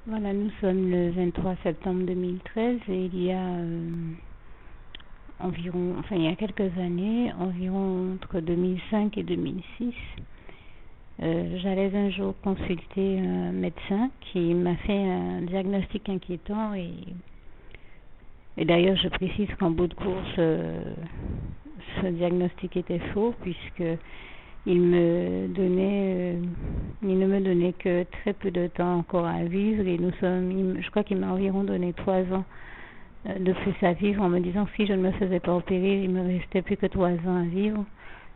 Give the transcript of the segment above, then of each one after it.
Voilà, nous sommes le 23 septembre 2013 et il y a il y a quelques années, environ entre 2005 et 2006, j'allais un jour consulter un médecin qui m'a fait un diagnostic inquiétant et d'ailleurs je précise qu'en bout de course, ce diagnostic était faux puisque il ne me donnait que très peu de temps encore à vivre et je crois qu'il m'a environ donné 3 ans de plus à vivre en me disant que si je ne me faisais pas opérer, il me restait plus que 3 ans à vivre.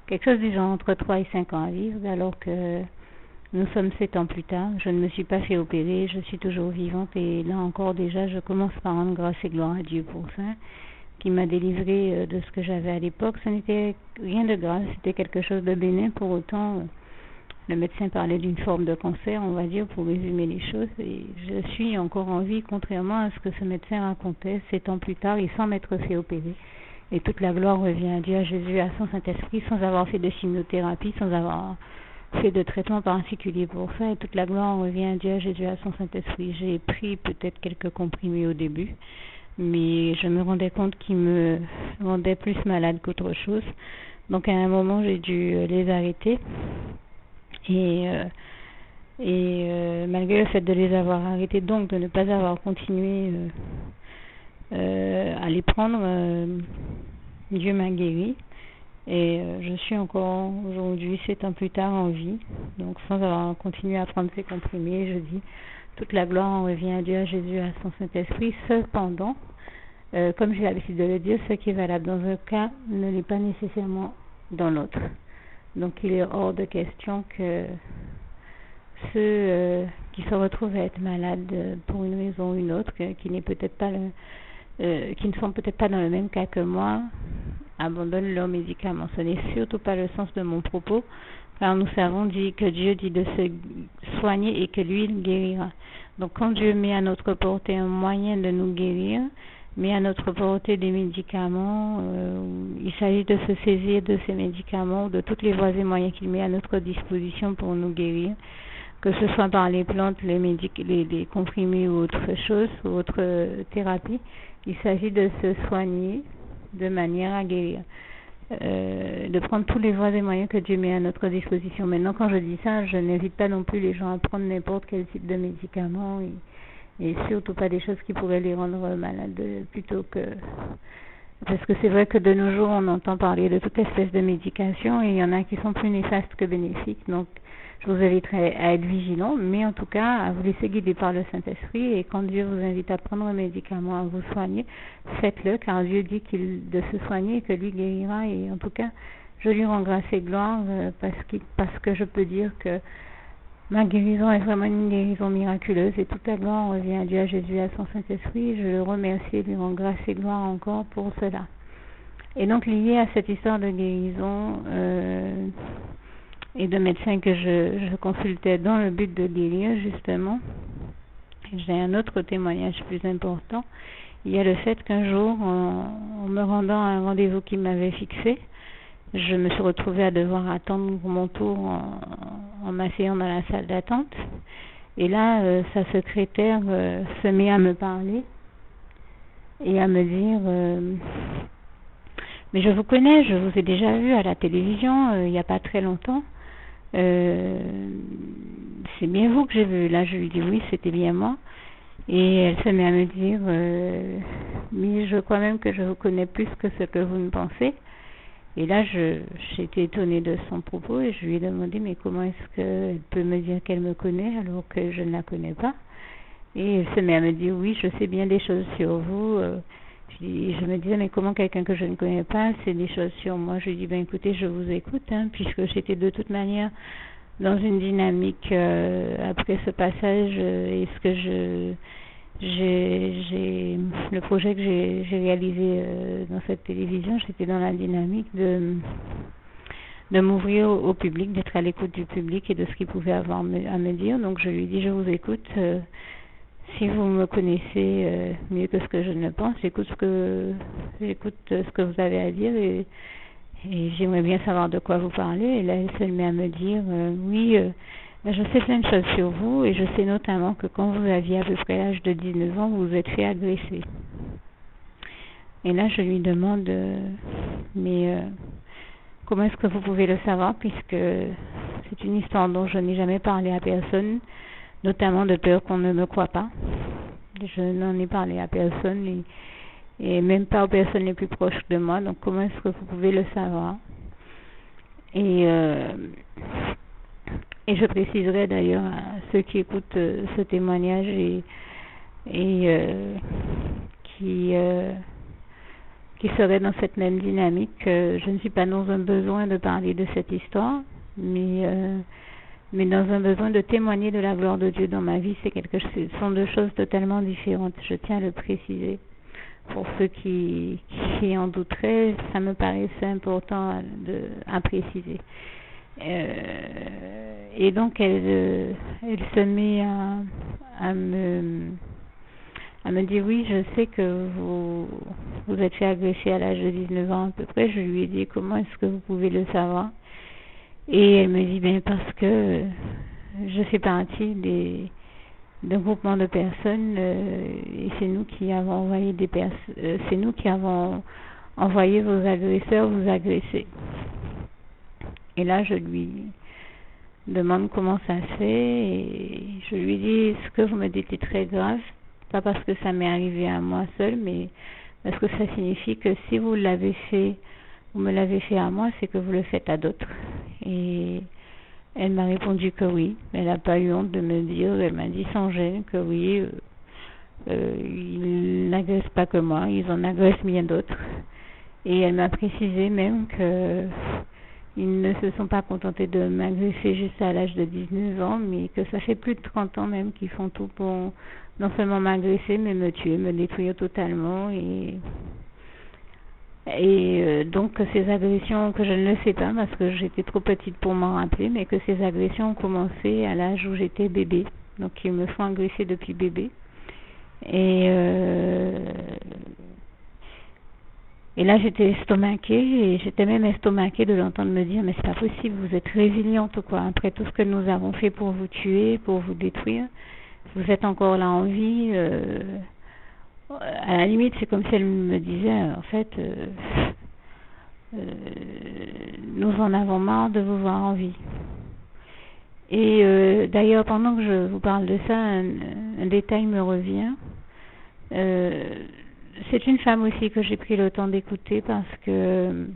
Quelque chose du genre entre 3 et 5 ans à vivre, alors que nous sommes 7 ans plus tard. Je ne me suis pas fait opérer, je suis toujours vivante et là encore déjà je commence par rendre grâce et gloire à Dieu pour ça, qui m'a délivré de ce que j'avais à l'époque. Ce n'était rien de grave, c'était quelque chose de bénin. Pour autant, le médecin parlait d'une forme de cancer, on va dire, pour résumer les choses. Et je suis encore en vie, contrairement à ce que ce médecin racontait 7 ans plus tard et sans m'être fait opérer. Et toute la gloire revient à Dieu, à Jésus, à son Saint-Esprit, sans avoir fait de chimiothérapie, sans avoir fait de traitement particulier pour ça. Et toute la gloire revient à Dieu, à Jésus, à son Saint-Esprit. J'ai pris peut-être quelques comprimés au début, mais je me rendais compte qu'ils me rendaient plus malade qu'autre chose. Donc à un moment, j'ai dû les arrêter. Et malgré le fait de les avoir arrêtés, donc de ne pas avoir continué à les prendre, Dieu m'a guéri. Et je suis encore aujourd'hui, 7 ans plus tard, en vie. Donc sans avoir continué à prendre ces comprimés, je dis toute la gloire en revient à Dieu, à Jésus, à son Saint-Esprit. Cependant, comme j'ai l'habitude de le dire, ce qui est valable dans un cas ne l'est pas nécessairement dans l'autre. Donc il est hors de question que ceux qui se retrouvent à être malades pour une raison ou une autre, qui ne sont peut-être pas dans le même cas que moi, abandonnent leurs médicaments. Ce n'est surtout pas le sens de mon propos, car nous savons que Dieu dit de se soigner et que lui, il guérira. Donc quand Dieu met à notre portée un moyen de nous guérir, met à notre portée des médicaments, il s'agit de se saisir de ces médicaments, de toutes les voies et moyens qu'il met à notre disposition pour nous guérir, que ce soit par les plantes, les comprimés ou autre chose, ou autre thérapie. Il s'agit de se soigner de manière à guérir, de prendre tous les voies et moyens que Dieu met à notre disposition. Maintenant, quand je dis ça, je n'invite pas non plus les gens à prendre n'importe quel type de médicaments et surtout pas des choses qui pourraient les rendre malades, plutôt que... Parce que c'est vrai que de nos jours, on entend parler de toute espèce de médication et il y en a qui sont plus néfastes que bénéfiques. Donc, je vous inviterai à être vigilant, mais en tout cas, à vous laisser guider par le Saint-Esprit. Et quand Dieu vous invite à prendre un médicament, à vous soigner, faites-le, car Dieu dit de se soigner et que lui guérira. Et en tout cas, je lui rends grâce et gloire parce que je peux dire que ma guérison est vraiment une guérison miraculeuse et toute la gloire revient à Dieu, à Jésus, à son Saint-Esprit. Je le remercie et lui rends grâce et gloire encore pour cela. Et donc, lié à cette histoire de guérison et de médecins que je consultais dans le but de guérir, justement, j'ai un autre témoignage plus important. Il y a le fait qu'un jour, en me rendant à un rendez-vous qui m'avait fixé, je me suis retrouvée à devoir attendre mon tour en m'asseyant dans la salle d'attente. Et là, sa secrétaire se met à me parler et à me dire mais je vous connais, je vous ai déjà vu à la télévision il n'y a pas très longtemps. C'est bien vous que j'ai vu. Là, je lui dis oui, c'était bien moi. Et elle se met à me dire mais je crois même que je vous connais plus que ce que vous ne pensez. Et là, j'étais étonnée de son propos et je lui ai demandé mais comment est-ce qu'elle peut me dire qu'elle me connaît alors que je ne la connais pas. Et elle se met à me dire oui, je sais bien des choses sur vous. Je me disais mais comment quelqu'un que je ne connais pas sait des choses sur moi. Je lui dis ben écoutez, je vous écoute puisque j'étais de toute manière dans une dynamique après ce passage et ce que le projet que j'ai réalisé dans cette télévision, j'étais dans la dynamique de m'ouvrir au public, d'être à l'écoute du public et de ce qu'il pouvait avoir à me dire. Donc je lui dis je vous écoute. Si vous me connaissez mieux que ce que je ne le pense, j'écoute ce que vous avez à dire et j'aimerais bien savoir de quoi vous parlez. Et là, elle se met à me dire oui, Je sais plein de choses sur vous et je sais notamment que quand vous aviez à peu près l'âge de 19 ans, vous vous êtes fait agresser. Et là, je lui demande, mais comment est-ce que vous pouvez le savoir, puisque c'est une histoire dont je n'ai jamais parlé à personne, notamment de peur qu'on ne me croie pas. Je n'en ai parlé à personne et même pas aux personnes les plus proches de moi, donc comment est-ce que vous pouvez le savoir? Et je préciserai d'ailleurs à ceux qui écoutent ce témoignage et qui seraient dans cette même dynamique, je ne suis pas dans un besoin de parler de cette histoire, mais dans un besoin de témoigner de la gloire de Dieu dans ma vie. Ce sont deux choses totalement différentes, je tiens à le préciser. Pour ceux qui en douteraient, ça me paraissait important à préciser. Et donc elle se met à me dire oui, je sais que vous êtes fait agresser à l'âge de 19 ans à peu près. Je lui ai dit comment est-ce que vous pouvez le savoir? Et elle me dit bien parce que je fais partie d'un groupement de personnes et c'est nous qui avons envoyé c'est nous qui avons envoyé vos agresseurs vous agresser. Et là, je lui demande comment ça se fait et je lui dis ce que vous me dites est très grave, pas parce que ça m'est arrivé à moi seul, mais parce que ça signifie que si vous me l'avez fait à moi, c'est que vous le faites à d'autres. Et elle m'a répondu que oui, elle n'a pas eu honte de me dire, elle m'a dit sans gêne que oui, ils n'agressent pas que moi, ils en agressent bien d'autres. Et elle m'a précisé même que ils ne se sont pas contentés de m'agresser juste à l'âge de 19 ans, mais que ça fait plus de 30 ans même qu'ils font tout pour non seulement m'agresser, mais me tuer, me détruire totalement. Et donc ces agressions, que je ne le sais pas parce que j'étais trop petite pour m'en rappeler, mais que ces agressions ont commencé à l'âge où j'étais bébé. Donc ils me font agresser depuis bébé. Et là, j'étais estomaquée et j'étais même estomaquée de l'entendre me dire mais c'est pas possible, vous êtes résiliente quoi. Après tout ce que nous avons fait pour vous tuer, pour vous détruire, vous êtes encore là en vie. À la limite, c'est comme si elle me disait en fait, nous en avons marre de vous voir en vie. Et d'ailleurs, pendant que je vous parle de ça, un détail me revient. C'est une femme aussi que j'ai pris le temps d'écouter parce que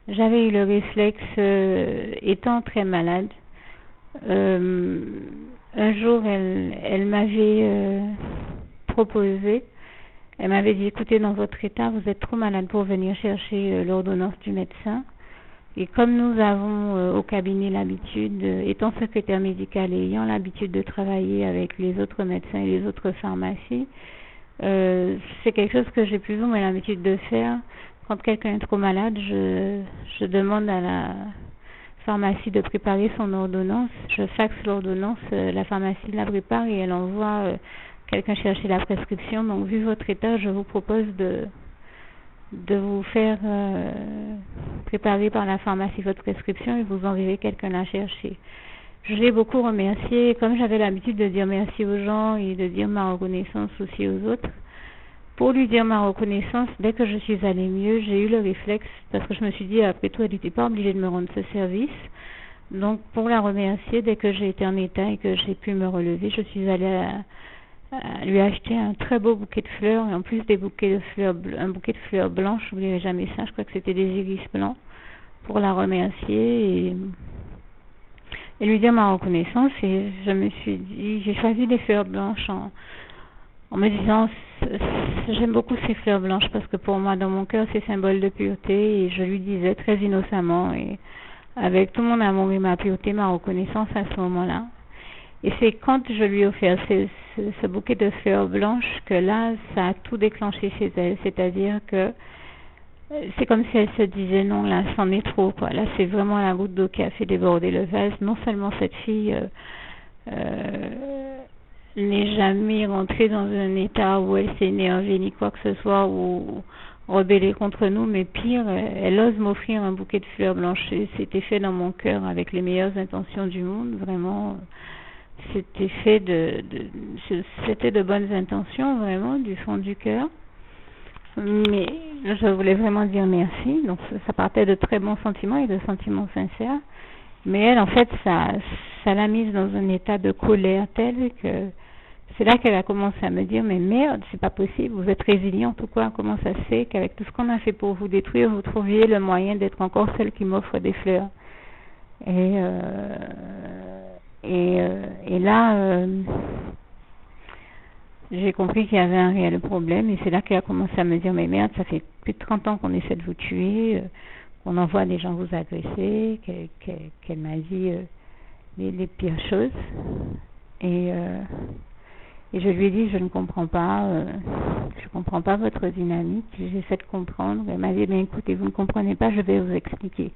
j'avais eu le réflexe, étant très malade. Un jour, elle m'avait proposé, elle m'avait dit, écoutez, dans votre état, vous êtes trop malade pour venir chercher l'ordonnance du médecin. Et comme nous avons au cabinet l'habitude, étant secrétaire médicale et ayant l'habitude de travailler avec les autres médecins et les autres pharmacies, c'est quelque chose que j'ai plus ou moins l'habitude de faire. Quand quelqu'un est trop malade, je demande à la pharmacie de préparer son ordonnance. Je faxe l'ordonnance, la pharmacie la prépare et elle envoie quelqu'un chercher la prescription. Donc, vu votre état, je vous propose de vous faire préparer par la pharmacie votre prescription et vous enverrez quelqu'un la chercher. Je l'ai beaucoup remercié, comme j'avais l'habitude de dire merci aux gens et de dire ma reconnaissance aussi aux autres. Pour lui dire ma reconnaissance, dès que je suis allée mieux, j'ai eu le réflexe, parce que je me suis dit, après tout, elle n'était pas obligée de me rendre ce service. Donc, pour la remercier, dès que j'ai été en état et que j'ai pu me relever, je suis allée à lui acheter un très beau bouquet de fleurs, et en plus des bouquets de fleurs, un bouquet de fleurs blanches, je n'oublierai jamais ça, je crois que c'était des iris blancs, pour la remercier et lui dire ma reconnaissance. Et je me suis dit, j'ai choisi des fleurs blanches en me disant, j'aime beaucoup ces fleurs blanches parce que pour moi, dans mon cœur, c'est symbole de pureté. Et je lui disais très innocemment et avec tout mon amour et ma pureté, ma reconnaissance à ce moment-là. Et c'est quand je lui ai offert ce bouquet de fleurs blanches que là, ça a tout déclenché chez elle. C'est-à-dire que c'est comme si elle se disait non, là, c'en est trop, quoi. Là, c'est vraiment la goutte d'eau qui a fait déborder le vase. Non seulement cette fille n'est jamais rentrée dans un état où elle s'est énervée ni quoi que ce soit, ou rebellé contre nous, mais pire, elle ose m'offrir un bouquet de fleurs blanches. C'était fait dans mon cœur avec les meilleures intentions du monde, vraiment. C'était fait c'était de bonnes intentions, vraiment, du fond du cœur. Mais je voulais vraiment dire merci. Donc ça partait de très bons sentiments et de sentiments sincères. Mais elle, en fait, ça l'a mise dans un état de colère tel que c'est là qu'elle a commencé à me dire, mais merde, c'est pas possible, vous êtes résiliente ou quoi? Comment ça se fait qu'avec tout ce qu'on a fait pour vous détruire, vous trouviez le moyen d'être encore celle qui m'offre des fleurs? Et là, j'ai compris qu'il y avait un réel problème, et c'est là qu'elle a commencé à me dire, mais merde, ça fait plus de 30 ans qu'on essaie de vous tuer, qu'on envoie des gens vous agresser, qu'elle m'a dit les pires choses. Et je lui ai dit, je ne comprends pas, je comprends pas votre dynamique, j'essaie de comprendre. Elle m'a dit, mais écoutez, vous ne comprenez pas, je vais vous expliquer.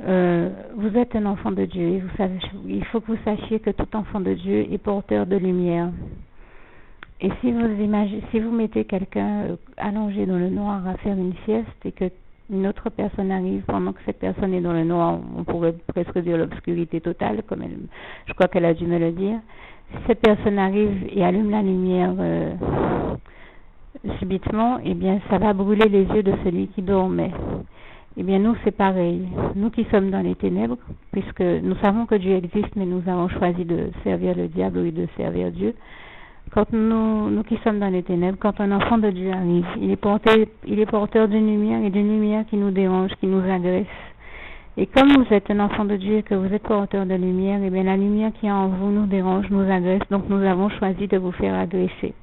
Vous êtes un enfant de Dieu, et vous savez, il faut que vous sachiez que tout enfant de Dieu est porteur de lumière. Et si vous mettez quelqu'un allongé dans le noir à faire une sieste et que une autre personne arrive pendant que cette personne est dans le noir, on pourrait presque dire l'obscurité totale, comme je crois qu'elle a dû me le dire. Si cette personne arrive et allume la lumière subitement, eh bien ça va brûler les yeux de celui qui dormait. Eh bien nous c'est pareil. Nous qui sommes dans les ténèbres, puisque nous savons que Dieu existe, mais nous avons choisi de servir le diable ou de servir Dieu. Quand nous qui sommes dans les ténèbres, quand un enfant de Dieu arrive, il est porteur d'une lumière et d'une lumière qui nous dérange, qui nous agresse. Et comme vous êtes un enfant de Dieu et que vous êtes porteur de lumière, eh bien la lumière qui est en vous nous dérange, nous agresse, donc nous avons choisi de vous faire agresser.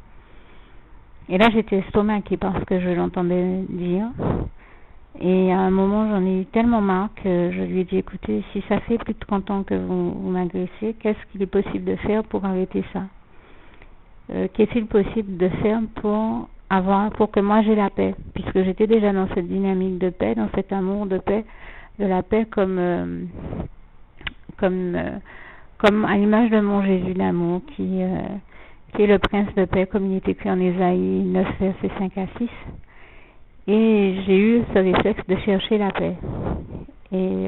Et là j'étais estomaquée parce que je l'entendais dire. Et à un moment j'en ai eu tellement marre que je lui ai dit, écoutez, si ça fait plus de 30 ans que vous m'agressez, qu'est-ce qu'il est possible de faire pour arrêter ça? Qu'est-il possible de faire pour que moi j'ai la paix, puisque j'étais déjà dans cette dynamique de paix, dans cet amour de paix, de la paix comme à l'image de mon Jésus l'amour qui est le prince de paix, comme il est écrit en Ésaïe 9 versets 5 à 6. Et j'ai eu ce réflexe de chercher la paix. Et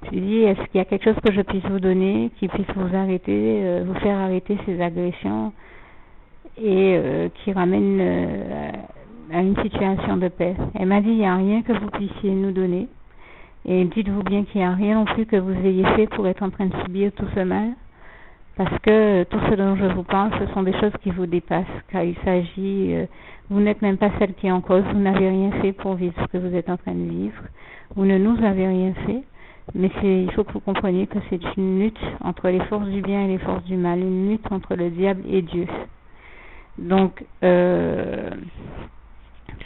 je lui ai dit, est-ce qu'il y a quelque chose que je puisse vous donner qui puisse vous faire arrêter ces agressions et qui ramène à une situation de paix? Elle m'a dit, il n'y a rien que vous puissiez nous donner, et dites-vous bien qu'il n'y a rien non plus que vous ayez fait pour être en train de subir tout ce mal, parce que tout ce dont je vous parle, ce sont des choses qui vous dépassent, car il s'agit, vous n'êtes même pas celle qui est en cause, vous n'avez rien fait pour vivre ce que vous êtes en train de vivre, vous ne nous avez rien fait, mais il faut que vous compreniez que c'est une lutte entre les forces du bien et les forces du mal, une lutte entre le diable et Dieu. Donc, ça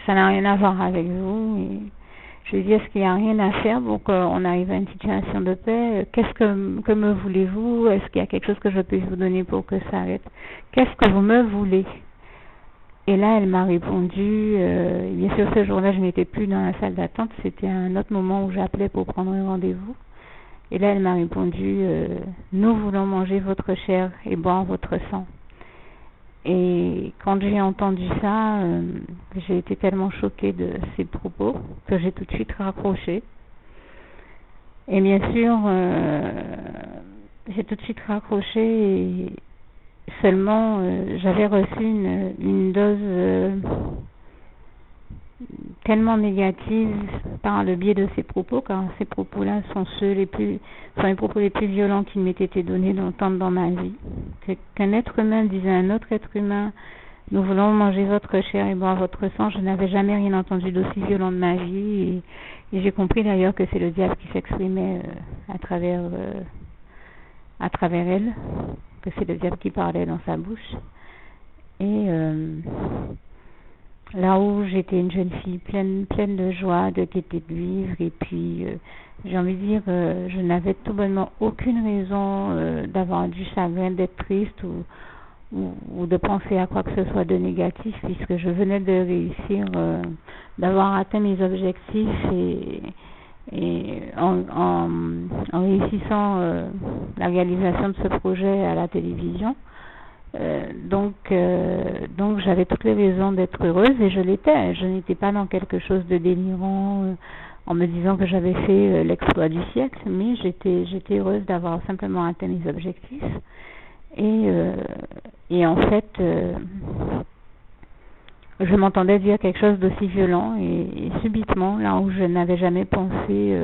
n'a rien à voir avec vous. Et je lui dis, est-ce qu'il n'y a rien à faire pour qu'on arrive à une situation de paix? Que me voulez-vous? Est-ce qu'il y a quelque chose que je puisse vous donner pour que ça arrête? Qu'est-ce que vous me voulez? Et là, elle m'a répondu, bien sûr, ce jour-là, je n'étais plus dans la salle d'attente. C'était un autre moment où j'appelais pour prendre un rendez-vous. Et là, elle m'a répondu, nous voulons manger votre chair et boire votre sang. Et quand j'ai entendu ça, j'ai été tellement choquée de ces propos que j'ai tout de suite raccroché. Et bien sûr, j'ai tout de suite raccroché et seulement j'avais reçu une dose tellement négative par le biais de ces propos, car ces propos-là sont les propos les plus violents qui m'aient été donnés longtemps dans ma vie. Qu'un être humain disait à un autre être humain, nous voulons manger votre chair et boire votre sang, je n'avais jamais rien entendu d'aussi violent de ma vie, et j'ai compris d'ailleurs que c'est le diable qui s'exprimait à travers elle, que c'est le diable qui parlait dans sa bouche. Et là où j'étais une jeune fille pleine de joie, de gaieté de vivre, et puis j'ai envie de dire, je n'avais tout bonnement aucune raison d'avoir du chagrin, d'être triste ou de penser à quoi que ce soit de négatif, puisque je venais de réussir, d'avoir atteint mes objectifs et en réussissant la réalisation de ce projet à la télévision. Donc j'avais toutes les raisons d'être heureuse et je l'étais. Je n'étais pas dans quelque chose de délirant en me disant que j'avais fait l'exploit du siècle, mais j'étais heureuse d'avoir simplement atteint mes objectifs. Et en fait, je m'entendais dire quelque chose d'aussi violent et subitement, là où je n'avais jamais pensé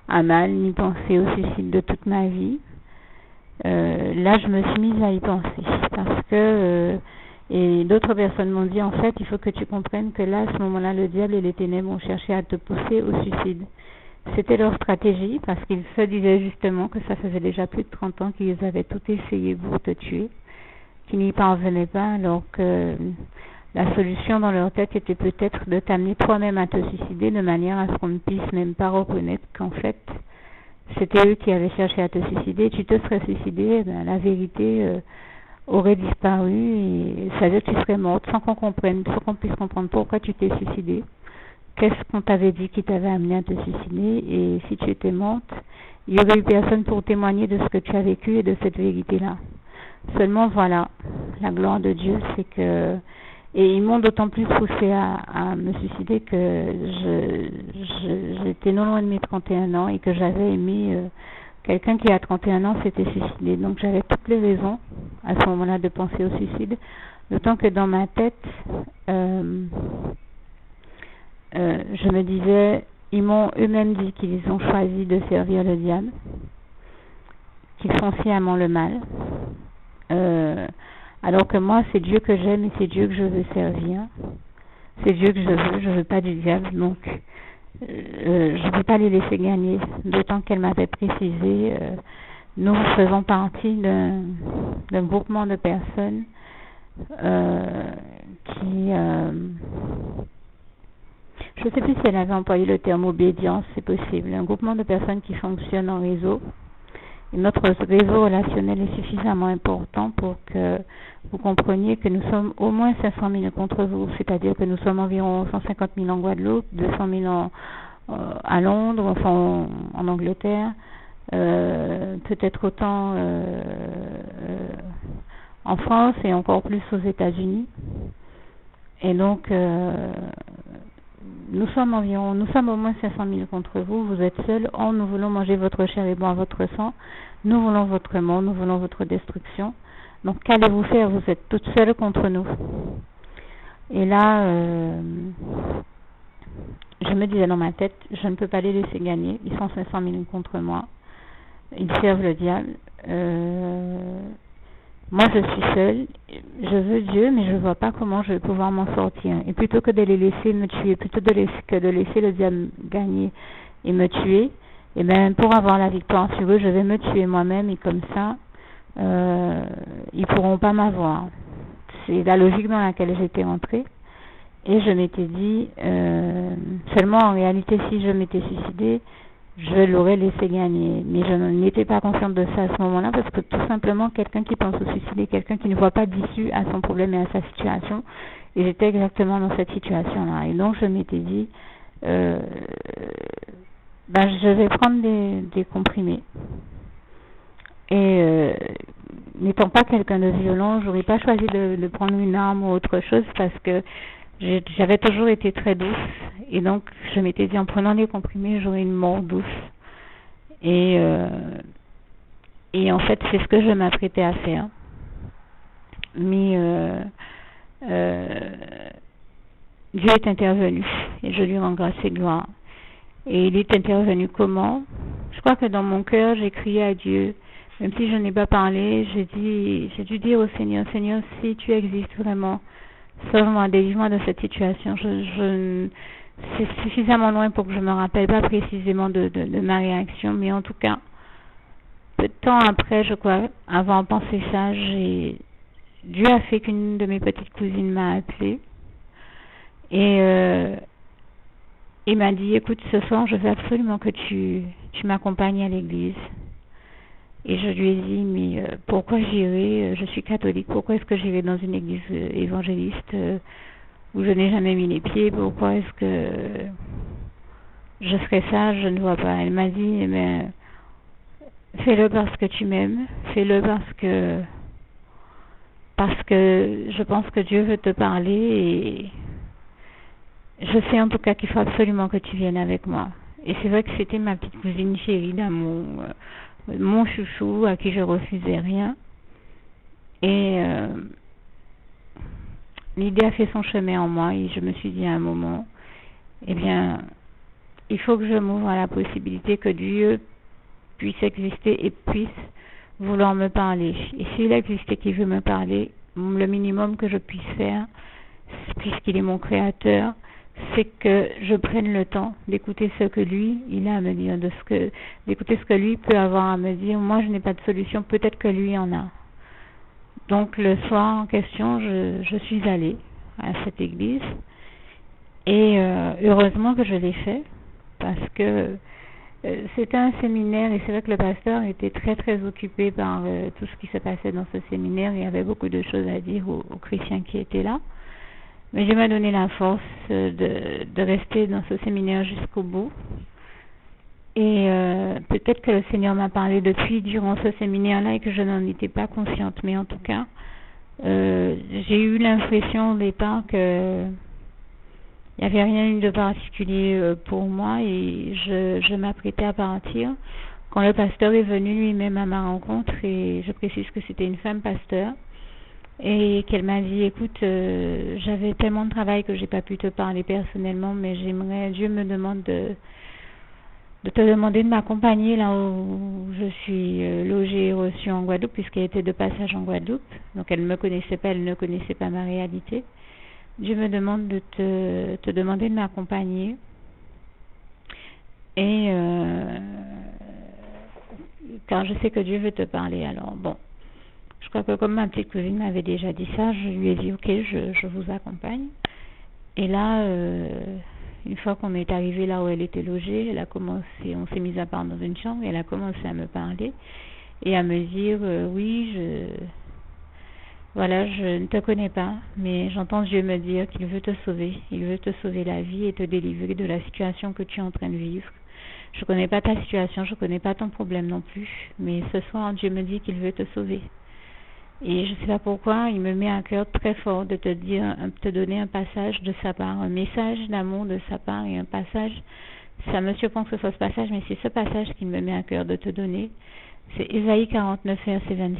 à mal ni pensé au suicide de toute ma vie, là je me suis mise à y penser parce que et d'autres personnes m'ont dit en fait il faut que tu comprennes que là à ce moment-là le diable et les ténèbres ont cherché à te pousser au suicide. C'était leur stratégie parce qu'ils se disaient justement que ça faisait déjà plus de 30 ans qu'ils avaient tout essayé pour te tuer, qu'ils n'y parvenaient pas, alors que la solution dans leur tête était peut-être de t'amener toi-même à te suicider de manière à ce qu'on ne puisse même pas reconnaître qu'en fait c'était eux qui avaient cherché à te suicider, tu te serais suicidé, ben, la vérité aurait disparu et ça veut dire que tu serais morte sans qu'on comprenne, sans qu'on puisse comprendre pourquoi tu t'es suicidé, qu'est-ce qu'on t'avait dit qui t'avait amené à te suicider et si tu étais morte, il n'y aurait eu personne pour témoigner de ce que tu as vécu et de cette vérité-là. Seulement voilà, la gloire de Dieu c'est que et ils m'ont d'autant plus poussé à me suicider que j'étais non loin de mes 31 ans et que j'avais aimé quelqu'un qui à 31 ans s'était suicidé. Donc j'avais toutes les raisons à ce moment-là de penser au suicide. D'autant que dans ma tête, je me disais, ils m'ont eux-mêmes dit qu'ils ont choisi de servir le diable, qu'ils font sciemment le mal. Alors que moi, c'est Dieu que j'aime et c'est Dieu que je veux servir. C'est Dieu que je veux pas du diable. Donc, je ne veux pas les laisser gagner. D'autant qu'elle m'avait précisé, nous faisons partie d'un groupement de personnes qui... je ne sais plus si elle avait employé le terme obédience, c'est possible. Un groupement de personnes qui fonctionnent en réseau. Et notre réseau relationnel est suffisamment important pour que vous compreniez que nous sommes au moins 500 000 contre vous, c'est-à-dire que nous sommes environ 150 000 en Guadeloupe, 200 000 à Londres, enfin en Angleterre, peut-être autant en France et encore plus aux États-Unis. Et donc, nous sommes au moins 500 000 contre vous, vous êtes seuls. Oh, nous voulons manger votre chair et boire votre sang. Nous voulons votre mort, nous voulons votre destruction. Donc, qu'allez-vous faire? Vous êtes toutes seules contre nous. Et là, je me disais dans ma tête, je ne peux pas les laisser gagner. Ils sont 500 000 contre moi. Ils servent le diable. Moi, je suis seule, je veux Dieu, mais je ne vois pas comment je vais pouvoir m'en sortir. Et plutôt que de les laisser me tuer, plutôt que de laisser le diable gagner et me tuer, et bien pour avoir la victoire sur eux, je vais me tuer moi-même et comme ça, ils ne pourront pas m'avoir. C'est la logique dans laquelle j'étais entrée. Et je m'étais dit, seulement en réalité, si je m'étais suicidée, je l'aurais laissé gagner. Mais je n'étais pas consciente de ça à ce moment-là parce que tout simplement, quelqu'un qui pense au suicide est quelqu'un qui ne voit pas d'issue à son problème et à sa situation. Et j'étais exactement dans cette situation-là. Et donc, je m'étais dit, je vais prendre des comprimés. Et n'étant pas quelqu'un de violent, j'aurais pas choisi de prendre une arme ou autre chose parce que j'avais toujours été très douce et donc je m'étais dit en prenant des comprimés j'aurais une mort douce et en fait c'est ce que je m'apprêtais à faire, mais Dieu est intervenu et je lui rends grâce et gloire. Et il est intervenu comment? Je crois que dans mon cœur j'ai crié à Dieu, même si je n'ai pas parlé, j'ai dû dire au Seigneur, Seigneur, si tu existes vraiment, sauve-moi, délivre-moi de cette situation. C'est suffisamment loin pour que je me rappelle pas précisément de ma réaction, mais en tout cas, peu de temps après, je crois, avoir pensé ça, Dieu a fait qu'une de mes petites cousines m'a appelée et il m'a dit, écoute, ce soir, je veux absolument que tu m'accompagnes à l'église. Et je lui ai dit, mais pourquoi j'irai? Je suis catholique, pourquoi est-ce que j'irai dans une église évangéliste où je n'ai jamais mis les pieds? Pourquoi est-ce que je serais sage? Je ne vois pas. Elle m'a dit, mais fais-le parce que tu m'aimes, fais-le parce parce que je pense que Dieu veut te parler et je sais en tout cas qu'il faut absolument que tu viennes avec moi. Et c'est vrai que c'était ma petite cousine chérie d'amour, mon chouchou à qui je refusais rien. Et l'idée a fait son chemin en moi et je me suis dit à un moment, eh bien, il faut que je m'ouvre à la possibilité que Dieu puisse exister et puisse vouloir me parler. Et s'il existe et qu'il veut me parler, le minimum que je puisse faire, puisqu'il est mon créateur, c'est que je prenne le temps d'écouter ce que lui, il a à me dire, d'écouter ce que lui peut avoir à me dire. Moi, je n'ai pas de solution, peut-être que lui en a. Donc, le soir en question, je suis allée à cette église et heureusement que je l'ai fait parce que c'était un séminaire et c'est vrai que le pasteur était très très occupé par tout ce qui se passait dans ce séminaire. Il y avait beaucoup de choses à dire aux chrétiens qui étaient là. Mais Dieu m'a donné la force de rester dans ce séminaire jusqu'au bout. Et peut-être que le Seigneur m'a parlé depuis durant ce séminaire-là et que je n'en étais pas consciente. Mais en tout cas, j'ai eu l'impression au départ que il n'y avait rien eu de particulier pour moi et je m'apprêtais à partir quand le pasteur est venu lui-même à ma rencontre et je précise que c'était une femme pasteur. Et qu'elle m'a dit, écoute, j'avais tellement de travail que j'ai pas pu te parler personnellement, mais Dieu me demande de te demander de m'accompagner là où je suis logée et reçue en Guadeloupe, puisqu'elle était de passage en Guadeloupe, donc elle ne me connaissait pas, elle ne connaissait pas ma réalité. Dieu me demande de te demander de m'accompagner. Et car je sais que Dieu veut te parler, alors bon. Je crois que comme ma petite cousine m'avait déjà dit ça, je lui ai dit ok, je vous accompagne. Et là, une fois qu'on est arrivé là où elle était logée, on s'est mis à part dans une chambre et elle a commencé à me parler et à me dire oui, je ne te connais pas, mais j'entends Dieu me dire qu'il veut te sauver, il veut te sauver la vie et te délivrer de la situation que tu es en train de vivre. Je ne connais pas ta situation, je ne connais pas ton problème non plus, mais ce soir Dieu me dit qu'il veut te sauver. Et je ne sais pas pourquoi, il me met à cœur très fort de te donner un passage de sa part, un message d'amour de sa part et un passage. Ça me surprend que ce soit ce passage, mais c'est ce passage qu'il me met à cœur de te donner. C'est Ésaïe 49, verset 26.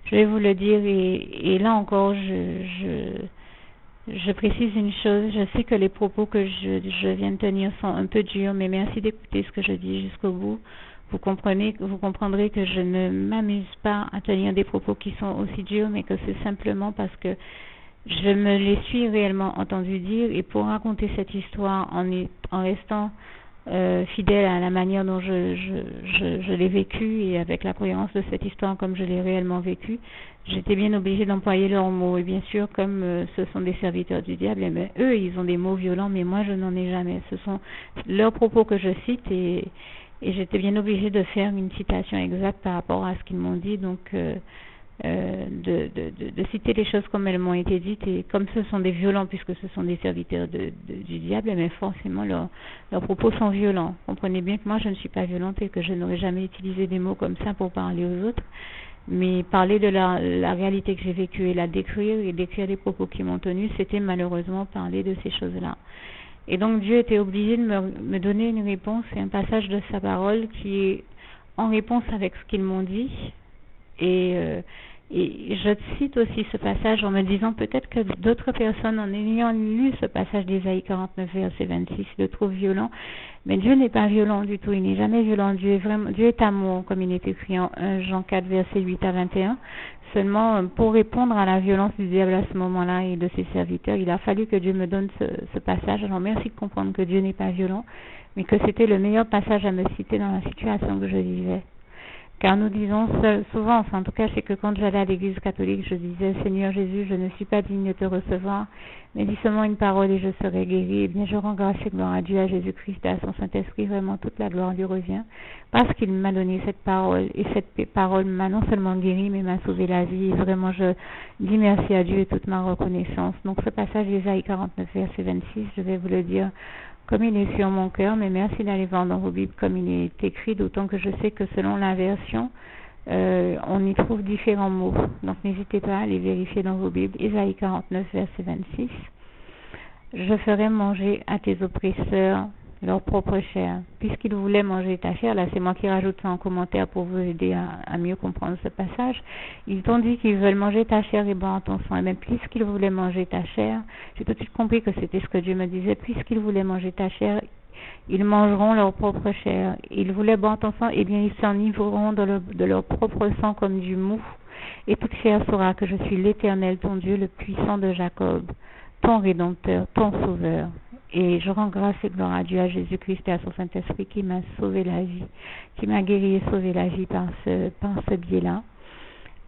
Je vais vous le dire et là encore, je précise une chose. Je sais que les propos que je viens de tenir sont un peu durs, mais merci d'écouter ce que je dis jusqu'au bout. Vous comprendrez que je ne m'amuse pas à tenir des propos qui sont aussi durs, mais que c'est simplement parce que je me les suis réellement entendu dire et pour raconter cette histoire en restant fidèle à la manière dont je l'ai vécue et avec la cohérence de cette histoire comme je l'ai réellement vécue, j'étais bien obligée d'employer leurs mots. Et bien sûr, comme ce sont des serviteurs du diable, eux, ils ont des mots violents, mais moi, je n'en ai jamais. Ce sont leurs propos que je cite et j'étais bien obligée de faire une citation exacte par rapport à ce qu'ils m'ont dit, donc de citer les choses comme elles m'ont été dites, et comme ce sont des violents, puisque ce sont des serviteurs du diable, mais forcément leurs propos sont violents. Comprenez bien que moi je ne suis pas violente et que je n'aurais jamais utilisé des mots comme ça pour parler aux autres, mais parler de la réalité que j'ai vécue et la décrire et décrire les propos qui m'ont tenus, c'était malheureusement parler de ces choses-là. Et donc Dieu était obligé de me donner une réponse et un passage de sa parole qui est en réponse avec ce qu'ils m'ont dit. Et je cite aussi ce passage en me disant peut-être que d'autres personnes en ayant lu ce passage d'Ésaïe 49 verset 26 le trouvent violent, mais Dieu n'est pas violent du tout, il n'est jamais violent. Dieu est amour, comme il est écrit en 1 Jean 4 verset 8 à 21. Seulement, pour répondre à la violence du diable à ce moment-là et de ses serviteurs, il a fallu que Dieu me donne ce passage. Alors merci de comprendre que Dieu n'est pas violent, mais que c'était le meilleur passage à me citer dans la situation que je vivais. Car nous disons souvent, enfin en tout cas c'est que quand j'allais à l'église catholique, je disais Seigneur Jésus, je ne suis pas digne de te recevoir, mais dis seulement une parole et je serai guéri. Et bien je rends grâce et gloire à Dieu, à Jésus-Christ et à son Saint-Esprit, vraiment toute la gloire lui revient, parce qu'il m'a donné cette parole, et cette parole m'a non seulement guéri, mais m'a sauvé la vie. Et vraiment je dis merci à Dieu et toute ma reconnaissance. Donc ce passage d'Ésaïe 49 verset 26, je vais vous le dire comme il est sur mon cœur, mais merci d'aller voir dans vos Bibles comme il est écrit, d'autant que je sais que selon la version on y trouve différents mots. Donc n'hésitez pas à les vérifier dans vos Bibles. Ésaïe 49, verset 26. Je ferai manger à tes oppresseurs leur propre chair. Puisqu'ils voulaient manger ta chair, là c'est moi qui rajoute ça en commentaire pour vous aider à mieux comprendre ce passage. Ils t'ont dit qu'ils veulent manger ta chair et boire ton sang. Et même puisqu'ils voulaient manger ta chair, j'ai tout de suite compris que c'était ce que Dieu me disait. Puisqu'ils voulaient manger ta chair, ils mangeront leur propre chair. Ils voulaient boire ton sang, eh bien ils s'enivreront de leur propre sang comme du mou. Et toute chair saura que je suis l'Éternel, ton Dieu, le puissant de Jacob, ton Rédempteur, ton Sauveur. Et je rends grâce et gloire à Dieu, à Jésus-Christ et à son Saint-Esprit qui m'a sauvé la vie, qui m'a guéri et sauvé la vie par ce biais-là.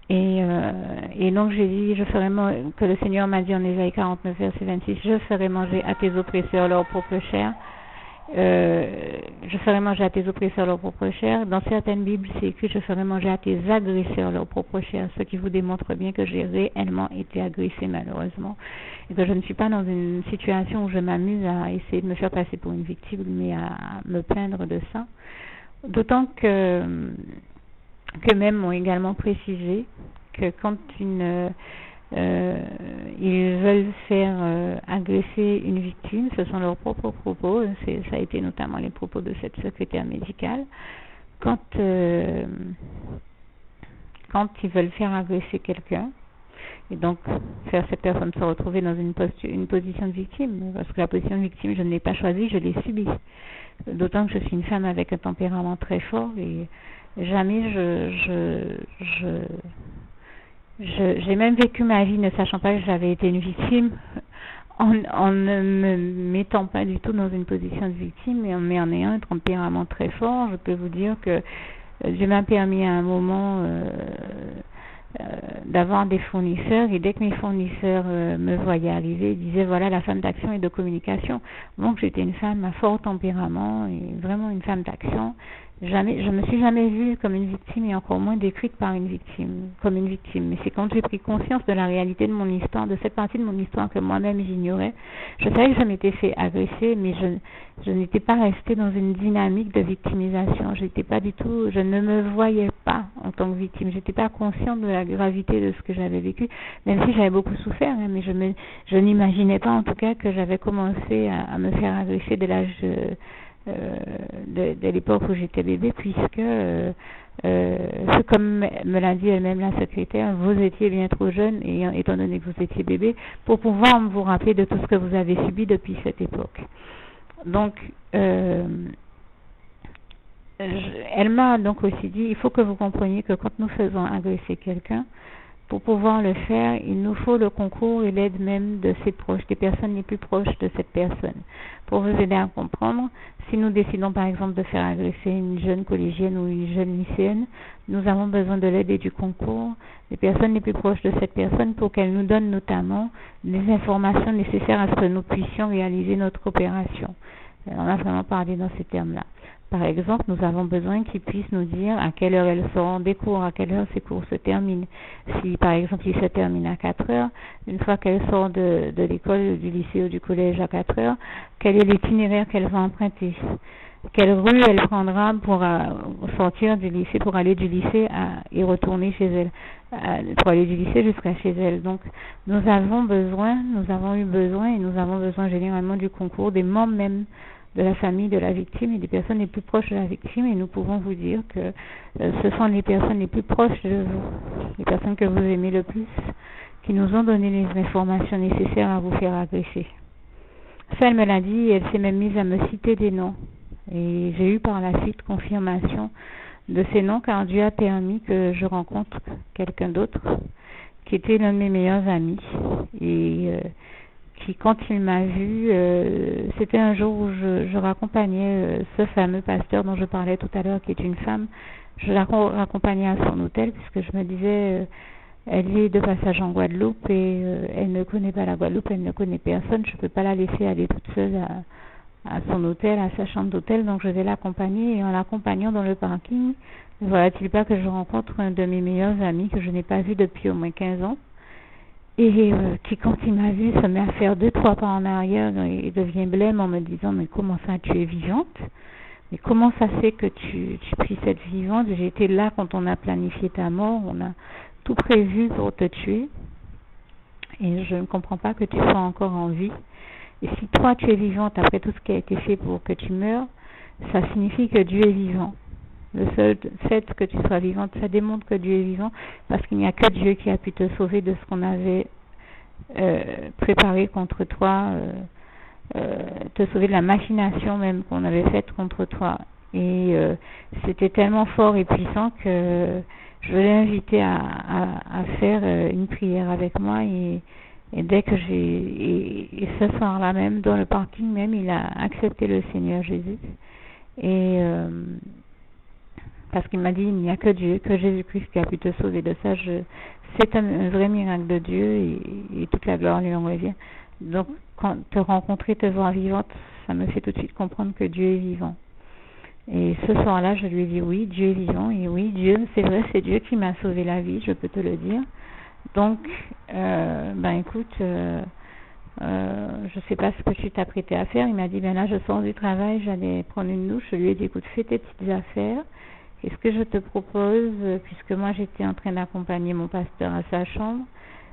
Et donc j'ai dit, que le Seigneur m'a dit en Ésaïe 49, verset 26, je ferai manger à tes oppresseurs leur propre chair. Je ferai manger à tes oppresseurs leur propre chair. Dans certaines Bibles, c'est écrit, je ferai manger à tes agresseurs leur propre chair, ce qui vous démontre bien que j'ai réellement été agressée malheureusement, et que je ne suis pas dans une situation où je m'amuse à essayer de me faire passer pour une victime, mais à me plaindre de ça. D'autant que même m'ont également précisé que quand ils veulent faire agresser une victime, ce sont leurs propres propos, ça a été notamment les propos de cette secrétaire médicale, quand ils veulent faire agresser quelqu'un, et donc faire cette personne se retrouver dans une position de victime, parce que la position de victime, je ne l'ai pas choisie, je l'ai subie. D'autant que je suis une femme avec un tempérament très fort, et jamais j'ai même vécu ma vie ne sachant pas que j'avais été une victime, en ne me mettant pas du tout dans une position de victime, mais en ayant un tempérament très fort. Je peux vous dire que Dieu m'a permis à un moment d'avoir des fournisseurs, et dès que mes fournisseurs me voyaient arriver, ils disaient voilà la femme d'action et de communication. Donc j'étais une femme à fort tempérament et vraiment une femme d'action. Je me suis jamais vue comme une victime, et encore moins décrite comme une victime. Mais c'est quand j'ai pris conscience de la réalité de mon histoire, de cette partie de mon histoire que moi-même j'ignorais. Je savais que je m'étais fait agresser, mais je n'étais pas restée dans une dynamique de victimisation. Je ne me voyais pas en tant que victime. J'étais pas consciente de la gravité de ce que j'avais vécu, même si j'avais beaucoup souffert, hein, mais je n'imaginais pas en tout cas que j'avais commencé à me faire agresser dès l'âge de l'époque où j'étais bébé, puisque comme me l'a dit elle-même la secrétaire, vous étiez bien trop jeune, et étant donné que vous étiez bébé, pour pouvoir vous rappeler de tout ce que vous avez subi depuis cette époque. Donc elle m'a donc aussi dit, il faut que vous compreniez que quand nous faisons agresser quelqu'un, pour pouvoir le faire, il nous faut le concours et l'aide même de ses proches, des personnes les plus proches de cette personne. Pour vous aider à comprendre, si nous décidons par exemple de faire agresser une jeune collégienne ou une jeune lycéenne, nous avons besoin de l'aide et du concours des personnes les plus proches de cette personne pour qu'elles nous donnent notamment les informations nécessaires à ce que nous puissions réaliser notre opération. On a vraiment parlé dans ces termes-là. Par exemple, nous avons besoin qu'ils puissent nous dire à quelle heure elles seront des cours, à quelle heure ces cours se terminent. Si, par exemple, ils se terminent à 4 heures, une fois qu'elles sortent de l'école, du lycée ou du collège à 4 heures, quel est l'itinéraire qu'elles vont emprunter? Quelle rue elle prendra pour sortir du lycée, pour aller du lycée et retourner chez elle, pour aller du lycée jusqu'à chez elle. Donc, nous avons eu besoin et nous avons besoin généralement du concours des membres même de la famille de la victime et des personnes les plus proches de la victime, et nous pouvons vous dire que ce sont les personnes les plus proches de vous, les personnes que vous aimez le plus, qui nous ont donné les informations nécessaires à vous faire agresser. Ça, elle me l'a dit, et elle s'est même mise à me citer des noms, et j'ai eu par la suite confirmation de ces noms, car Dieu a permis que je rencontre quelqu'un d'autre qui était l'un de mes meilleurs amis, et qui, quand il m'a vu, c'était un jour où je raccompagnais ce fameux pasteur dont je parlais tout à l'heure, qui est une femme. Je la raccompagnais à son hôtel, puisque je me disais, elle est de passage en Guadeloupe, et elle ne connaît pas la Guadeloupe, elle ne connaît personne, je ne peux pas la laisser aller toute seule à son hôtel, à sa chambre d'hôtel, donc je vais l'accompagner, et en l'accompagnant dans le parking, ne voilà-t-il pas que je rencontre un de mes meilleurs amis que je n'ai pas vu depuis au moins 15 ans, et qui, quand il m'a vu, se met à faire 2-3 pas en arrière et devient blême en me disant « Mais comment ça, tu es vivante? mais comment ça se fait que tu pries cette vivante? J'étais là quand on a planifié ta mort, on a tout prévu pour te tuer, et je ne comprends pas que tu sois encore en vie. Et si toi tu es vivante après tout ce qui a été fait pour que tu meurs, ça signifie que Dieu est vivant. Le seul fait que tu sois vivante, ça démontre que Dieu est vivant, parce qu'il n'y a que Dieu qui a pu te sauver de ce qu'on avait préparé contre toi, te sauver de la machination même qu'on avait faite contre toi. Et c'était tellement fort et puissant que je l'ai invité à faire une prière avec moi, et dès que et ce soir-là même, dans le parking même, il a accepté le Seigneur Jésus. Et parce qu'il m'a dit, il n'y a que Dieu, que Jésus-Christ qui a pu te sauver de ça. C'est un vrai miracle de Dieu, et toute la gloire lui en revient. Donc, quand te rencontrer, te voir vivante, ça me fait tout de suite comprendre que Dieu est vivant. Et ce soir-là, je lui ai dit, oui, Dieu est vivant, et oui, Dieu, c'est vrai, c'est Dieu qui m'a sauvé la vie, je peux te le dire. Donc, écoute, je sais pas ce que tu t'apprêtais à faire. Il m'a dit, là, je sors du travail, j'allais prendre une douche. Je lui ai dit, écoute, fais tes petites affaires. Qu'est-ce que je te propose, puisque moi j'étais en train d'accompagner mon pasteur à sa chambre,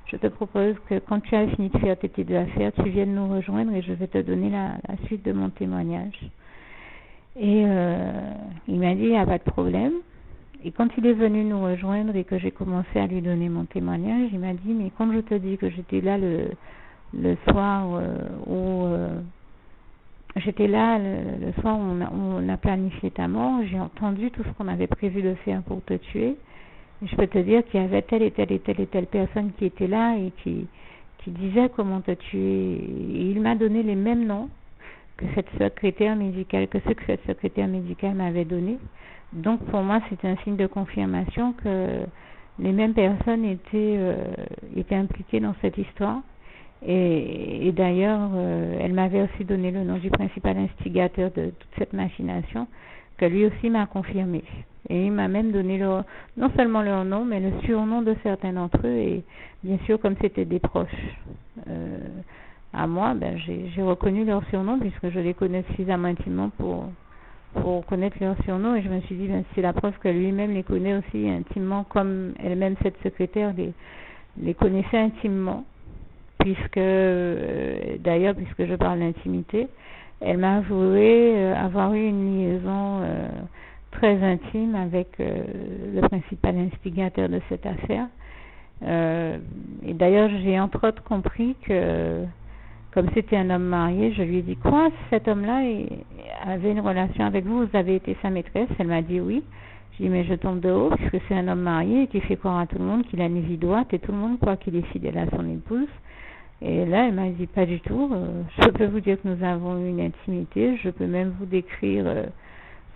je te propose que quand tu as fini de faire tes petites affaires, tu viennes nous rejoindre, et je vais te donner la suite de mon témoignage. Et il m'a dit, il n'y a pas de problème. Et quand il est venu nous rejoindre et que j'ai commencé à lui donner mon témoignage, il m'a dit, mais quand je te dis que j'étais là le soir où j'étais là le soir où on a planifié ta mort, j'ai entendu tout ce qu'on avait prévu de faire pour te tuer. Et je peux te dire qu'il y avait telle et telle et telle et telle personne qui était là et qui disait comment te tuer. Et il m'a donné les mêmes noms que cette secrétaire médicale, que cette secrétaire médicale m'avait donné. Donc pour moi, c'est un signe de confirmation que les mêmes personnes étaient impliquées dans cette histoire. Et d'ailleurs, elle m'avait aussi donné le nom du principal instigateur de toute cette machination, que lui aussi m'a confirmé. Et il m'a même donné non seulement leur nom, mais le surnom de certains d'entre eux. Et bien sûr, comme c'était des proches à moi, j'ai reconnu leur surnom, puisque je les connais suffisamment intimement pour connaître leur surnom. Et je me suis dit, c'est la preuve que lui-même les connaît aussi intimement, comme elle-même, cette secrétaire, les connaissait intimement. Puisque je parle d'intimité, elle m'a avoué avoir eu une liaison très intime avec le principal instigateur de cette affaire. Et d'ailleurs, j'ai entre autres compris que, comme c'était un homme marié, je lui ai dit, quoi, cet homme-là avait une relation avec vous, vous avez été sa maîtresse? Elle m'a dit oui. Je dis, mais je tombe de haut, puisque c'est un homme marié et qui fait croire à tout le monde qu'il a une vie droite, et tout le monde croit qu'il est fidèle à son épouse. Et là, elle m'a dit, pas du tout. Je peux vous dire que nous avons eu une intimité. Je peux même vous décrire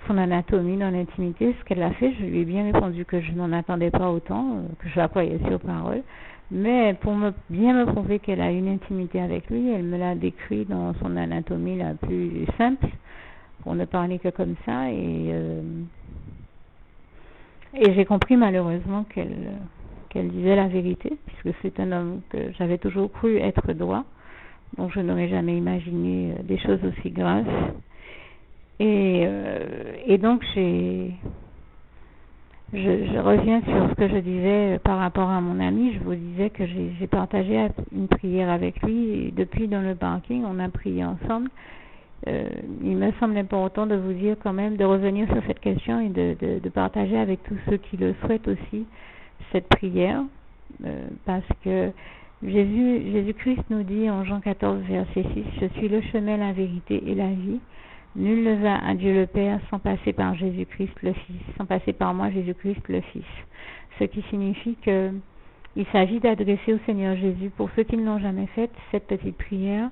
son anatomie dans l'intimité, ce qu'elle a fait. Je lui ai bien répondu que je n'en attendais pas autant, que je la croyais sur parole. Mais pour bien me prouver qu'elle a eu une intimité avec lui, elle me l'a décrit dans son anatomie la plus simple, pour ne parler que comme ça. Et j'ai compris malheureusement qu'elle disait la vérité, puisque c'est un homme que j'avais toujours cru être droit, donc je n'aurais jamais imaginé des choses aussi graves. Et donc je reviens sur ce que je disais par rapport à mon ami. Je vous disais que j'ai partagé une prière avec lui, et depuis dans le parking, on a prié ensemble. Il me semble important de vous dire quand même, de revenir sur cette question et de partager avec tous ceux qui le souhaitent aussi cette prière, parce que Jésus-Christ nous dit en Jean 14, verset 6, « Je suis le chemin, la vérité et la vie. Nul ne va à Dieu le Père sans passer par Jésus-Christ le Fils, sans passer par moi, Jésus-Christ le Fils. » Ce qui signifie que il s'agit d'adresser au Seigneur Jésus, pour ceux qui ne l'ont jamais fait, cette petite prière.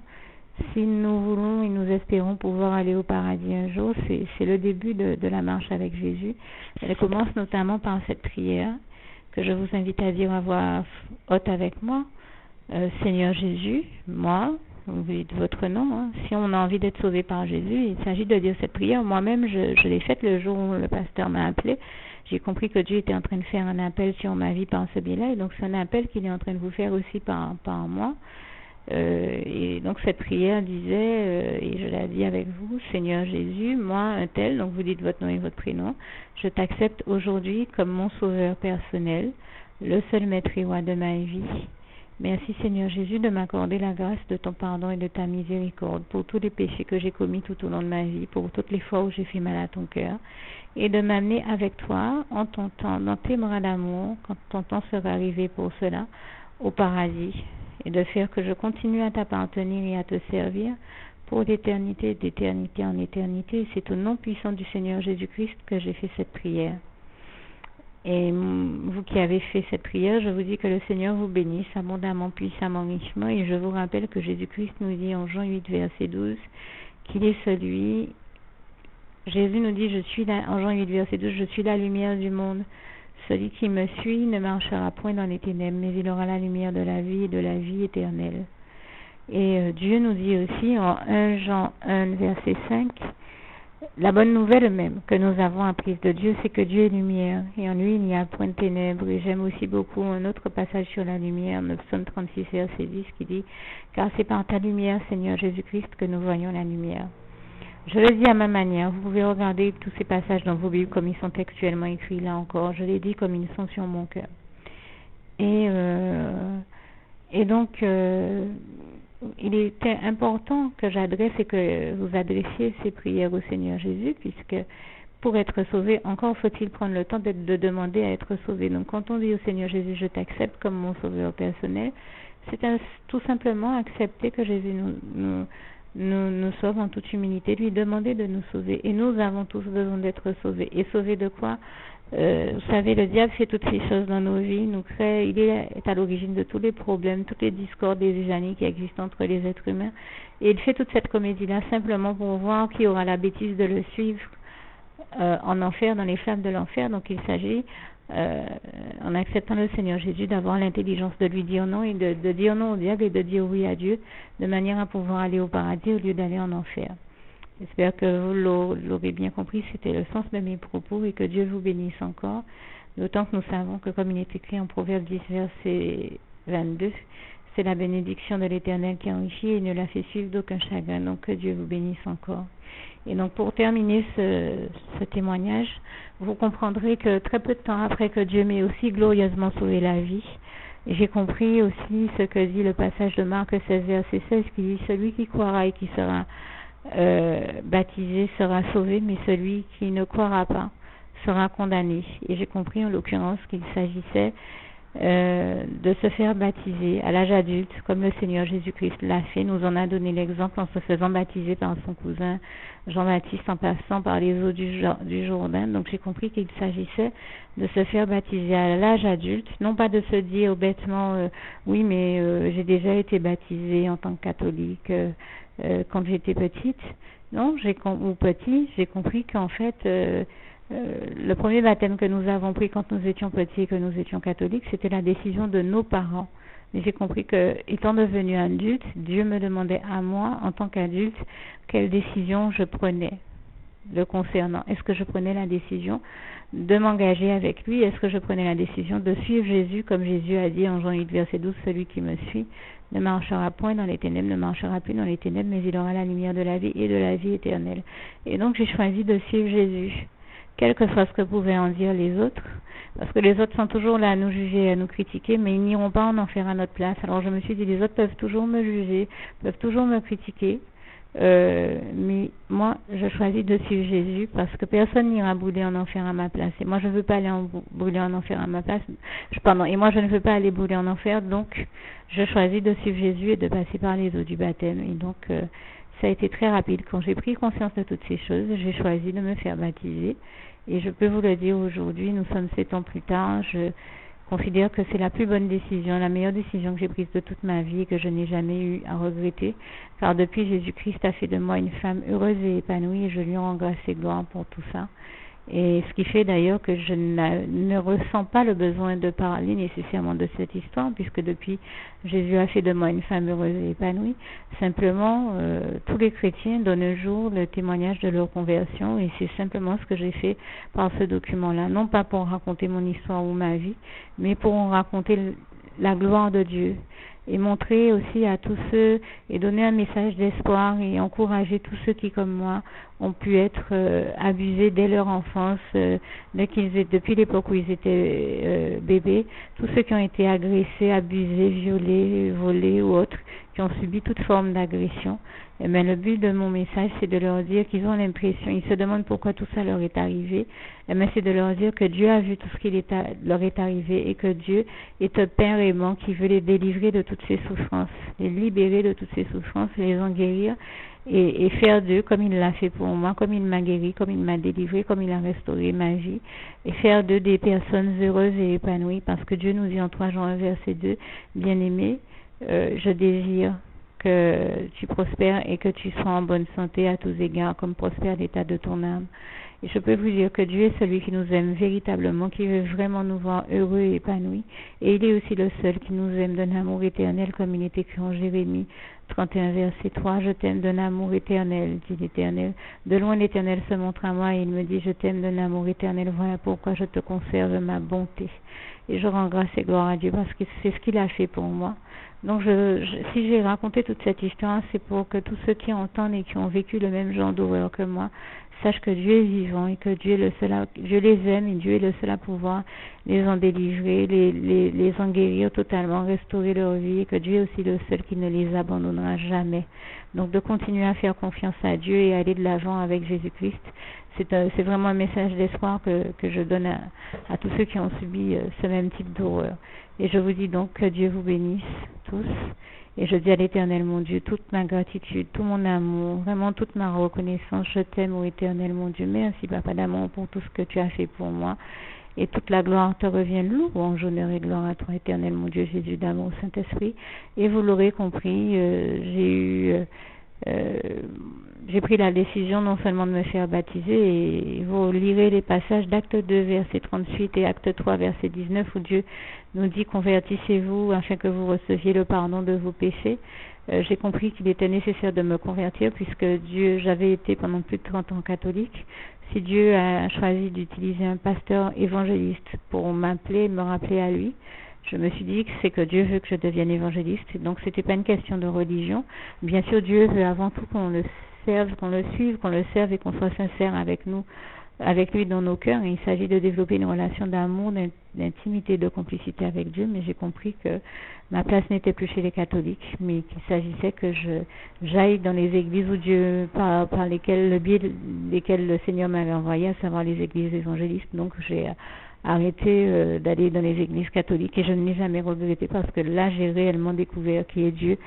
Si nous voulons et nous espérons pouvoir aller au paradis un jour, c'est le début de la marche avec Jésus. Elle commence notamment par cette prière que je vous invite à dire à voix haute avec moi. Seigneur Jésus, moi, vous dites votre nom, hein. Si on a envie d'être sauvé par Jésus, il s'agit de dire cette prière. Moi-même, je l'ai faite le jour où le pasteur m'a appelé. J'ai compris que Dieu était en train de faire un appel sur ma vie par ce biais-là, et donc c'est un appel qu'il est en train de vous faire aussi par moi. Et donc cette prière disait, et je la dis avec vous, Seigneur Jésus, moi, un tel, donc vous dites votre nom et votre prénom, je t'accepte aujourd'hui comme mon sauveur personnel, le seul maître et roi de ma vie. Merci Seigneur Jésus de m'accorder la grâce de ton pardon et de ta miséricorde pour tous les péchés que j'ai commis tout au long de ma vie, pour toutes les fois où j'ai fait mal à ton cœur, et de m'amener avec toi en ton temps, dans tes bras d'amour, quand ton temps sera arrivé pour cela, au paradis, et de faire que je continue à t'appartenir et à te servir pour d'éternité en éternité. C'est au nom puissant du Seigneur Jésus-Christ que j'ai fait cette prière. Et vous qui avez fait cette prière, je vous dis que le Seigneur vous bénisse abondamment, puissamment, richement. Et je vous rappelle que Jésus-Christ nous dit en Jean 8, verset 12, qu'il est celui... Jésus nous dit, en Jean 8, verset 12, je suis la lumière du monde. Celui qui me suit ne marchera point dans les ténèbres, mais il aura la lumière de la vie et de la vie éternelle. Et Dieu nous dit aussi en 1 Jean 1, verset 5, la bonne nouvelle même que nous avons apprise de Dieu, c'est que Dieu est lumière, et en lui il n'y a point de ténèbres. Et j'aime aussi beaucoup un autre passage sur la lumière, le psaume 36, verset 10, qui dit, car c'est par ta lumière, Seigneur Jésus-Christ, que nous voyons la lumière. Je le dis à ma manière, vous pouvez regarder tous ces passages dans vos Bibles comme ils sont textuellement écrits là encore, je les dis comme ils sont sur mon cœur. Et donc, il était important que j'adresse et que vous adressiez ces prières au Seigneur Jésus, puisque pour être sauvé, encore faut-il prendre le temps de demander à être sauvé. Donc quand on dit au Seigneur Jésus, je t'accepte comme mon sauveur personnel, c'est tout simplement accepter que Jésus nous sauve en toute humilité, lui demander de nous sauver. Et nous avons tous besoin d'être sauvés. Et sauvés de quoi? Vous savez, le diable fait toutes ces choses dans nos vies, il est à l'origine de tous les problèmes, toutes les discordes et les années qui existent entre les êtres humains. Et il fait toute cette comédie-là simplement pour voir qui aura la bêtise de le suivre en enfer, dans les flammes de l'enfer. Donc il s'agit, en acceptant le Seigneur Jésus, d'avoir l'intelligence de lui dire non et de dire non au diable et de dire oui à Dieu, de manière à pouvoir aller au paradis au lieu d'aller en enfer. J'espère que vous l'aurez bien compris, c'était le sens de mes propos et que Dieu vous bénisse encore. D'autant que nous savons que comme il est écrit en Proverbe 10, verset 22, c'est la bénédiction de l'Éternel qui enrichit et ne la fait suivre d'aucun chagrin. Donc que Dieu vous bénisse encore. Et donc pour terminer ce témoignage, vous comprendrez que très peu de temps après que Dieu m'ait aussi glorieusement sauvé la vie, j'ai compris aussi ce que dit le passage de Marc 16, verset 16, qui dit « Celui qui croira et qui sera baptisé sera sauvé, mais celui qui ne croira pas sera condamné. » Et j'ai compris en l'occurrence qu'il s'agissait de se faire baptiser à l'âge adulte, comme le Seigneur Jésus-Christ l'a fait, nous en a donné l'exemple en se faisant baptiser par son cousin Jean-Baptiste en passant par les eaux du Jourdain. Donc j'ai compris qu'il s'agissait de se faire baptiser à l'âge adulte, non pas de se dire bêtement oui mais j'ai déjà été baptisé en tant que catholique quand j'étais petite. Non, j'ai compris qu'en fait le premier baptême que nous avons pris quand nous étions petits et que nous étions catholiques, c'était la décision de nos parents. Mais j'ai compris que, étant devenu adulte, Dieu me demandait à moi, en tant qu'adulte, quelle décision je prenais le concernant. Est-ce que je prenais la décision de m'engager avec lui? Est-ce que je prenais la décision de suivre Jésus, comme Jésus a dit en Jean 8, verset 12, celui qui me suit ne marchera point dans les ténèbres, ne marchera plus dans les ténèbres, mais il aura la lumière de la vie et de la vie éternelle. Et donc j'ai choisi de suivre Jésus, quel que soit ce que pouvaient en dire les autres, parce que les autres sont toujours là à nous juger, à nous critiquer, mais ils n'iront pas en enfer à notre place. Alors je me suis dit, les autres peuvent toujours me juger, peuvent toujours me critiquer, mais moi je choisis de suivre Jésus, parce que personne n'ira brûler en enfer à ma place, et moi je ne veux pas aller brûler en enfer à ma place, et moi je ne veux pas aller brûler en enfer, donc je choisis de suivre Jésus et de passer par les eaux du baptême. Et donc ça a été très rapide. Quand j'ai pris conscience de toutes ces choses, j'ai choisi de me faire baptiser. Et je peux vous le dire aujourd'hui, nous sommes 7 ans plus tard, je considère que c'est la plus bonne décision, la meilleure décision que j'ai prise de toute ma vie et que je n'ai jamais eu à regretter. Car depuis, Jésus-Christ a fait de moi une femme heureuse et épanouie et je lui rends grâce et gloire pour tout ça. Et ce qui fait d'ailleurs que je ne ressens pas le besoin de parler nécessairement de cette histoire, puisque depuis Jésus a fait de moi une femme heureuse et épanouie. Simplement, tous les chrétiens donnent un jour le témoignage de leur conversion, et c'est simplement ce que j'ai fait par ce document-là, non pas pour raconter mon histoire ou ma vie, mais pour raconter la gloire de Dieu, et montrer aussi à tous ceux et donner un message d'espoir et encourager tous ceux qui, comme moi, ont pu être abusés dès leur enfance, depuis l'époque où ils étaient bébés, tous ceux qui ont été agressés, abusés, violés, volés ou autres, qui ont subi toute forme d'agression. Mais le but de mon message, c'est de leur dire qu'ils ont l'impression, ils se demandent pourquoi tout ça leur est arrivé, mais c'est de leur dire que Dieu a vu tout ce qui leur est arrivé et que Dieu est un Père aimant qui veut les délivrer de toutes ces souffrances, les libérer de toutes ces souffrances, les en guérir et faire d'eux comme il l'a fait pour moi, comme il m'a guéri, comme il m'a délivré, comme il a restauré ma vie, et faire d'eux des personnes heureuses et épanouies, parce que Dieu nous dit en 3 Jean 1 verset 2, bien-aimé, je désire que tu prospères et que tu sois en bonne santé à tous égards, comme prospère l'état de ton âme. Et je peux vous dire que Dieu est celui qui nous aime véritablement, qui veut vraiment nous voir heureux et épanouis. Et il est aussi le seul qui nous aime d'un amour éternel, comme il est écrit en Jérémie 31, verset 3. Je t'aime d'un amour éternel, dit l'Éternel. De loin l'Éternel se montre à moi et il me dit, je t'aime d'un amour éternel. Voilà pourquoi je te conserve ma bonté. Et je rends grâce et gloire à Dieu parce que c'est ce qu'il a fait pour moi. Donc, si j'ai raconté toute cette histoire, c'est pour que tous ceux qui entendent et qui ont vécu le même genre d'horreur que moi sachent que Dieu est vivant et que Dieu est le seul Dieu les aime et Dieu est le seul à pouvoir les en délivrer, les en guérir totalement, restaurer leur vie, et que Dieu est aussi le seul qui ne les abandonnera jamais. Donc, de continuer à faire confiance à Dieu et aller de l'avant avec Jésus-Christ, c'est vraiment un message d'espoir que je donne à tous ceux qui ont subi ce même type d'horreur. Et je vous dis donc que Dieu vous bénisse tous. Et je dis à l'Éternel, mon Dieu, toute ma gratitude, tout mon amour, vraiment toute ma reconnaissance. Je t'aime, ô Éternel, mon Dieu. Merci, Papa d'amour, pour tout ce que tu as fait pour moi. Et toute la gloire te revient, louange, honneur et gloire à toi, Éternel, mon Dieu, Jésus d'amour, Saint-Esprit. Et vous l'aurez compris, j'ai pris la décision non seulement de me faire baptiser, et vous lirez les passages d'Acte 2, verset 38 et Acte 3, verset 19, où Dieu nous dit convertissez-vous afin que vous receviez le pardon de vos péchés. J'ai compris qu'il était nécessaire de me convertir puisque j'avais été pendant plus de 30 ans catholique. Si Dieu a choisi d'utiliser un pasteur évangéliste pour m'appeler, me rappeler à lui, je me suis dit que c'est que Dieu veut que je devienne évangéliste. Donc c'était pas une question de religion. Bien sûr, Dieu veut avant tout qu'on le serve, qu'on le suive, qu'on le serve et qu'on soit sincère avec nous, avec lui dans nos cœurs. Et il s'agit de développer une relation d'amour, d'intimité, de complicité avec Dieu. Mais j'ai compris que ma place n'était plus chez les catholiques, mais qu'il s'agissait que j'aille dans les églises où Dieu, par le biais desquelles le Seigneur m'avait envoyé, à savoir les églises évangélistes. Donc j'ai arrêté d'aller dans les églises catholiques et je ne l'ai jamais regretté parce que là j'ai réellement découvert qui est Dieu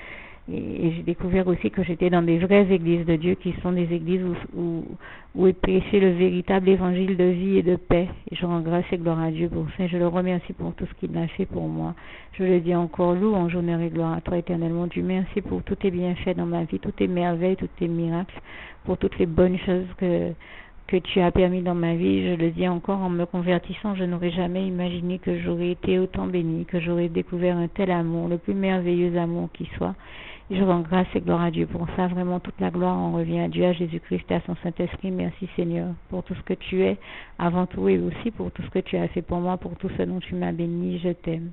et j'ai découvert aussi que j'étais dans des vraies églises de Dieu qui sont des églises où est prêché le véritable évangile de vie et de paix. Et je rends grâce et gloire à Dieu pour ça. Je le remercie pour tout ce qu'il a fait pour moi. Je le dis encore, louange, honneur et gloire à toi éternellement Dieu. Merci pour tous tes bienfaits dans ma vie, toutes tes merveilles, tous tes miracles, pour toutes les bonnes choses que tu as permis dans ma vie. Je le dis encore, en me convertissant, je n'aurais jamais imaginé que j'aurais été autant bénie, que j'aurais découvert un tel amour, le plus merveilleux amour qui soit. Et je rends grâce et gloire à Dieu pour ça. Vraiment, toute la gloire en revient à Dieu, à Jésus-Christ et à son Saint-Esprit. Merci Seigneur pour tout ce que tu es avant tout et aussi pour tout ce que tu as fait pour moi, pour tout ce dont tu m'as béni. Je t'aime.